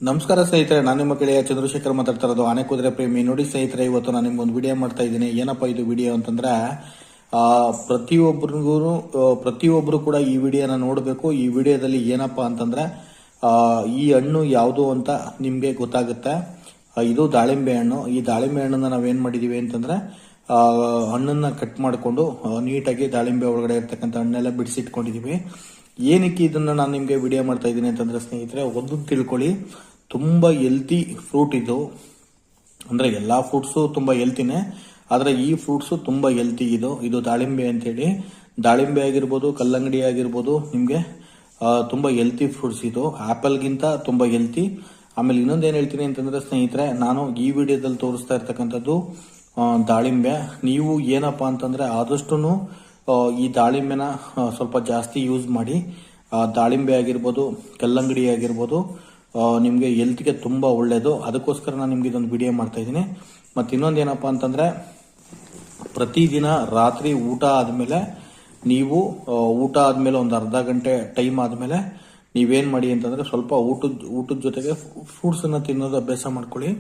ನಮಸ್ಕಾರ ಸ್ನೇಹಿತರೆ, ನಾನು ನಿಮ್ಮ ಗೆಳೆಯ ಚಂದ್ರಶೇಖರ್ ಮಾತಾಡ್ತಾ ಇರೋದು ಆನೆಕುದುರೆ ಪ್ರೇಮಿ. ನೋಡಿ ಸ್ನೇಹಿತರೆ, ಇವತ್ತು ನಾನು ನಿಮ್ಗೊಂದು ವಿಡಿಯೋ ಮಾಡ್ತಾ ಇದ್ದೀನಿ. ಏನಪ್ಪಾ ಇದು ವಿಡಿಯೋ ಅಂತಂದ್ರೆ, ಪ್ರತಿಯೊಬ್ಬರು ಕೂಡ ಈ ವಿಡಿಯೋನ ನೋಡಬೇಕು. ಈ ವಿಡಿಯೋದಲ್ಲಿ ಏನಪ್ಪಾ ಅಂತಂದ್ರೆ, ಈ ಹಣ್ಣು ಯಾವುದು ಅಂತ ನಿಮ್ಗೆ ಗೊತ್ತಾಗುತ್ತೆ. ಇದು ದಾಳಿಂಬೆ ಹಣ್ಣು. ಈ ದಾಳಿಂಬೆ ಹಣ್ಣನ್ನ ನಾವೇನ್ ಮಾಡಿದೀವಿ ಅಂತಂದ್ರೆ, ಹಣ್ಣನ್ನ ಕಟ್ ಮಾಡಿಕೊಂಡು ನೀಟಾಗಿ ದಾಳಿಂಬೆ ಒಳಗಡೆ ಇರ್ತಕ್ಕಂಥ ಹಣ್ಣೆಲ್ಲ ಬಿಡಿಸಿಟ್ಕೊಂಡಿದೀವಿ. ಏನಕ್ಕೆ ಇದನ್ನ ನಾನು ನಿಮ್ಗೆ ವಿಡಿಯೋ ಮಾಡ್ತಾ ಇದ್ದೀನಿ ಅಂತಂದ್ರೆ ಸ್ನೇಹಿತರೆ, ಒಂದು ತಿಳ್ಕೊಳ್ಳಿ, ತುಂಬಾ ಹೆಲ್ತಿ ಫ್ರೂಟ್ ಇದು. ಅಂದ್ರೆ ಎಲ್ಲಾ ಫ್ರೂಟ್ಸು ತುಂಬಾ ಹೆಲ್ತಿನೇ, ಆದ್ರೆ ಈ ಫ್ರೂಟ್ಸು ತುಂಬಾ ಹೆಲ್ತಿ. ಇದು ದಾಳಿಂಬೆ ಅಂತೇಳಿ. ದಾಳಿಂಬೆ ಆಗಿರ್ಬೋದು, ಕಲ್ಲಂಗಡಿ ಆಗಿರ್ಬೋದು, ನಿಮ್ಗೆ ತುಂಬಾ ಹೆಲ್ತಿ ಫ್ರೂಟ್ಸ್. ಇದು ಆಪಲ್ಗಿಂತ ತುಂಬಾ ಹೆಲ್ತಿ. ಆಮೇಲೆ ಇನ್ನೊಂದೇನು ಹೇಳ್ತೀನಿ ಅಂತಂದ್ರೆ ಸ್ನೇಹಿತರೆ, ನಾನು ಈ ವಿಡಿಯೋದಲ್ಲಿ ತೋರಿಸ್ತಾ ಇರ್ತಕ್ಕಂಥದ್ದು ದಾಳಿಂಬೆ. ನೀವು ಏನಪ್ಪಾ ಅಂತಂದ್ರೆ ಆದಷ್ಟು ಈ ದಾಳಿಂಬೆನ ಸ್ವಲ್ಪ ಜಾಸ್ತಿ ಯೂಸ್ ಮಾಡಿ. ದಾಳಿಂಬೆ ಆಗಿರ್ಬೋದು, ಕಲ್ಲಂಗಡಿ ಆಗಿರ್ಬೋದು, ನಿಮ್ಗೆ ಹೆಲ್ತ್ಗೆ ತುಂಬಾ ಒಳ್ಳೇದು. ಅದಕ್ಕೋಸ್ಕರ ನಾನು ನಿಮ್ಗೆ ಇದೊಂದು ವಿಡಿಯೋ ಮಾಡ್ತಾ ಇದ್ದೀನಿ. ಮತ್ತೆ ಇನ್ನೊಂದೇನಪ್ಪಾ ಅಂತಂದ್ರೆ, ಪ್ರತಿದಿನ ರಾತ್ರಿ ಊಟ ಆದ್ಮೇಲೆ ಒಂದು ಅರ್ಧ ಗಂಟೆ ಟೈಮ್ ಆದ್ಮೇಲೆ ನೀವೇನ್ ಮಾಡಿ ಅಂತಂದ್ರೆ, ಸ್ವಲ್ಪ ಊಟದ ಜೊತೆಗೆ ಫ್ರೂಟ್ಸ್ ಅನ್ನ ತಿನ್ನೋದು ಅಭ್ಯಾಸ ಮಾಡ್ಕೊಳ್ಳಿ.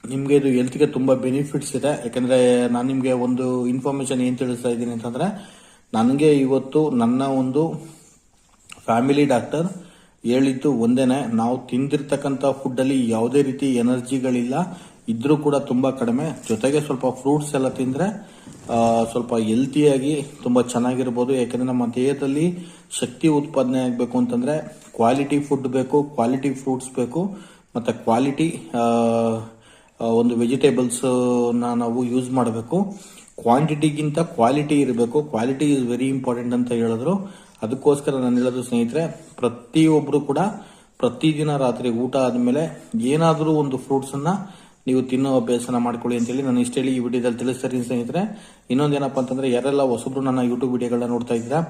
ನಿಮ್ಗೆ ಇದು ಹೆಲ್ತ್ಗೆ ತುಂಬಾ ಬೆನಿಫಿಟ್ಸ್ ಇದೆ. ಯಾಕಂದ್ರೆ ನಾನು ನಿಮ್ಗೆ ಒಂದು ಇನ್ಫಾರ್ಮೇಶನ್ ಏನ್ ತಿಳಿಸ್ತಾ ಇದ್ದೀನಿ ಅಂತಂದ್ರೆ, ನನಗೆ ಇವತ್ತು ನನ್ನ ಒಂದು ಫ್ಯಾಮಿಲಿ ಡಾಕ್ಟರ್ ಹೇಳಿದ್ದು ಒಂದೇನೆ, ನಾವು ತಿಂದಿರ್ತಕ್ಕಂಥ ಫುಡ್ ಅಲ್ಲಿ ಯಾವುದೇ ರೀತಿ ಎನರ್ಜಿಗಳಿಲ್ಲ, ಇದ್ರೂ ಕೂಡ ತುಂಬಾ ಕಡಿಮೆ. ಜೊತೆಗೆ ಸ್ವಲ್ಪ ಫ್ರೂಟ್ಸ್ ಎಲ್ಲ ತಿಂದ್ರೆ ಸ್ವಲ್ಪ ಹೆಲ್ತಿಯಾಗಿ ತುಂಬಾ ಚೆನ್ನಾಗಿರ್ಬೋದು. ಯಾಕಂದ್ರೆ ನಮ್ಮ ದೇಹದಲ್ಲಿ ಶಕ್ತಿ ಉತ್ಪಾದನೆ ಆಗ್ಬೇಕು ಅಂತಂದ್ರೆ ಕ್ವಾಲಿಟಿ ಫುಡ್ ಬೇಕು, ಕ್ವಾಲಿಟಿ ಫ್ರೂಟ್ಸ್ ಬೇಕು, ಮತ್ತೆ ಕ್ವಾಲಿಟಿ ಒಂದು ವೆಜಿಟೇಬಲ್ಸ್ ನಾವು ಯೂಸ್ ಮಾಡಬೇಕು. ಕ್ವಾಂಟಿಟಿಗಿಂತ ಕ್ವಾಲಿಟಿ ಇರಬೇಕು. ಕ್ವಾಲಿಟಿ ಇಸ್ ವೆರಿ ಇಂಪಾರ್ಟೆಂಟ್ ಅಂತ ಹೇಳಿದ್ರು. ಅದಕ್ಕೋಸ್ಕರ ನಾನು ಹೇಳೋದು ಸ್ನೇಹಿತರೆ, ಪ್ರತಿಯೊಬ್ರು ಕೂಡ ಪ್ರತಿದಿನ ರಾತ್ರಿ ಊಟ ಆದ್ಮೇಲೆ ಏನಾದರೂ ಒಂದು ಫ್ರೂಟ್ಸ್ ಅನ್ನ ನೀವು ತಿನ್ನೋ ಅಭ್ಯಾಸನ ಮಾಡ್ಕೊಳ್ಳಿ ಅಂತೇಳಿ ನಾನು ಇಷ್ಟೇಳಿ ಈ ವಿಡಿಯೋದಲ್ಲಿ ತಿಳಿಸ್ತಾ ಇದ್ದೀನಿ ಸ್ನೇಹಿತರೆ. ಇನ್ನೊಂದೇನಪ್ಪ ಅಂತಂದ್ರೆ, ಯಾರೆಲ್ಲ ಹೊಸಬ್ರು ನನ್ನ ಯೂಟ್ಯೂಬ್ ವಿಡಿಯೋಗಳನ್ನ ನೋಡ್ತಾ ಇದ್ದೀರಾ,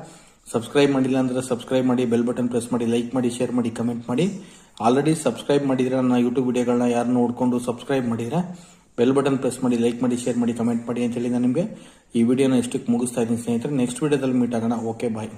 ಸಬ್ಸ್ಕ್ರೈಬ್ ಮಾಡಿಲ್ಲ ಅಂದ್ರೆ ಸಬ್ಸ್ಕ್ರೈಬ್ ಮಾಡಿ, ಬೆಲ್ ಬಟನ್ ಪ್ರೆಸ್ ಮಾಡಿ, ಲೈಕ್ ಮಾಡಿ, ಶೇರ್ ಮಾಡಿ, ಕಮೆಂಟ್ ಮಾಡಿ. ಆಲ್ರೆಡಿ ಸಬ್ಸ್ಕ್ರೈಬ್ ಮಾಡಿದ್ರೆ ನನ್ನ ಯೂಟ್ಯೂಬ್ ವಿಡಿಯೋಗಳನ್ನ ಯಾರು ನೋಡ್ಕೊಂಡು ಸಬ್ಸ್ಕ್ರೈಬ್ ಮಾಡಿದ್ರೆ ಬೆಲ್ ಬಟನ್ ಪ್ರೆಸ್ ಮಾಡಿ, ಲೈಕ್ ಮಾಡಿ, ಶೇರ್ ಮಾಡಿ, ಕಮೆಂಟ್ ಮಾಡಿ ಅಂತೇಳಿ ನಾನು ನಿಮಗೆ ಈ ವಿಡಿಯೋನ ಇಷ್ಟಕ್ಕೆ ಮುಗಿಸ್ತಾ ಇದ್ದೀನಿ ಸ್ನೇಹಿತರೆ. ನೆಕ್ಸ್ಟ್ ವಿಡಿಯೋದಲ್ಲಿ ಮೀಟ್ ಆಗೋಣ. ಓಕೆ, ಬಾಯ್.